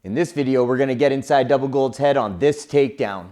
In this video, we're going to get inside Double Gold's head on this takedown.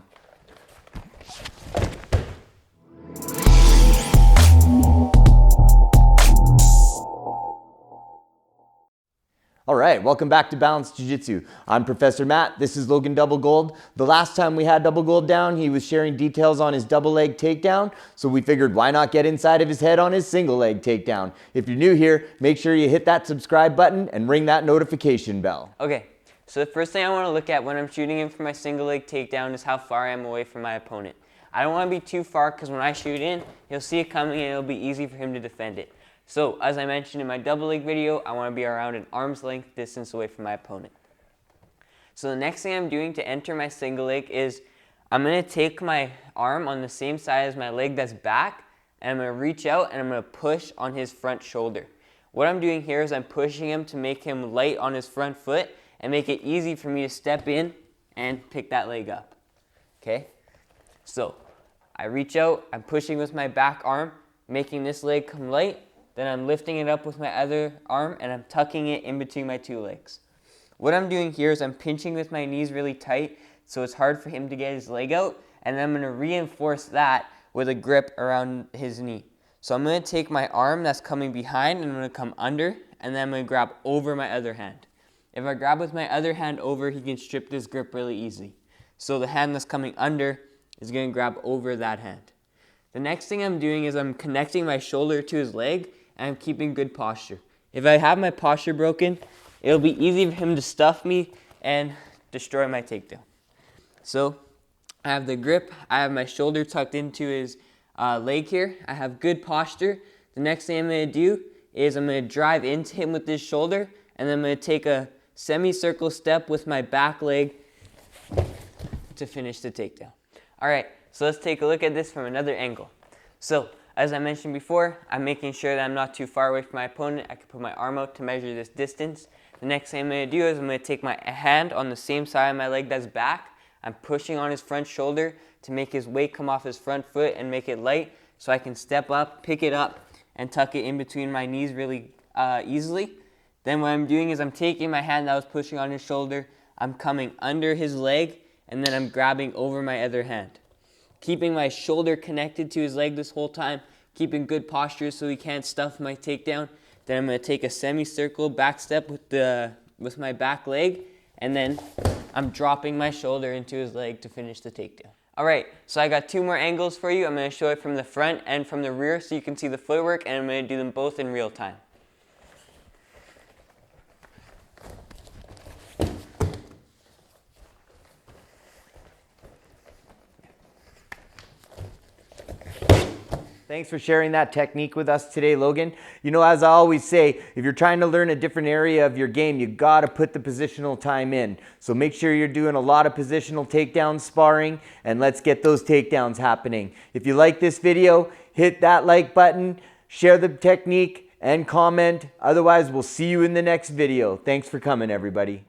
All right, welcome back to Balance Jiu Jitsu. I'm Professor Matt. This is Logan Double Gold. The last time we had Double Gold down, he was sharing details on his double leg takedown. So we figured, why not get inside of his head on his single leg takedown? If you're new here, make sure you hit that subscribe button and ring that notification bell. Okay, so the first thing I want to look at when I'm shooting in for my single leg takedown is how far I am away from my opponent. I don't want to be too far because when I shoot in, he'll see it coming and it'll be easy for him to defend it. So, as I mentioned in my double leg video, I want to be around an arm's length distance away from my opponent. So the next thing I'm doing to enter my single leg is I'm going to take my arm on the same side as my leg that's back, and I'm going to reach out and I'm going to push on his front shoulder. What I'm doing here is I'm pushing him to make him light on his front foot and make it easy for me to step in and pick that leg up. Okay? So, I reach out, I'm pushing with my back arm, making this leg come light. Then I'm lifting it up with my other arm and I'm tucking it in between my two legs. What I'm doing here is I'm pinching with my knees really tight so it's hard for him to get his leg out, and then I'm going to reinforce that with a grip around his knee. So I'm going to take my arm that's coming behind and I'm going to come under, and then I'm going to grab over my other hand. If I grab with my other hand over, he can strip this grip really easy. So the hand that's coming under is going to grab over that hand. The next thing I'm doing is I'm connecting my shoulder to his leg and I'm keeping good posture. If I have my posture broken, it'll be easy for him to stuff me and destroy my takedown. So I have the grip, I have my shoulder tucked into his leg here, I have good posture. The next thing I'm going to do is I'm going to drive into him with this shoulder, and then I'm going to take a semicircle step with my back leg to finish the takedown. Alright, so let's take a look at this from another angle. So, as I mentioned before, I'm making sure that I'm not too far away from my opponent. I can put my arm out to measure this distance. The next thing I'm going to do is I'm going to take my hand on the same side of my leg that's back. I'm pushing on his front shoulder to make his weight come off his front foot and make it light so I can step up, pick it up, and tuck it in between my knees really easily. Then what I'm doing is I'm taking my hand that was pushing on his shoulder, I'm coming under his leg, and then I'm grabbing over my other hand. Keeping my shoulder connected to his leg this whole time, keeping good posture so he can't stuff my takedown. Then I'm going to take a semicircle back step with my back leg, and then I'm dropping my shoulder into his leg to finish the takedown. Alright, so I got two more angles for you. I'm going to show it from the front and from the rear so you can see the footwork, and I'm going to do them both in real time. Thanks for sharing that technique with us today, Logan. You know, as I always say, if you're trying to learn a different area of your game, you gotta put the positional time in. So make sure you're doing a lot of positional takedown sparring, and let's get those takedowns happening. If you like this video, hit that like button, share the technique, and comment. Otherwise, we'll see you in the next video. Thanks for coming, everybody.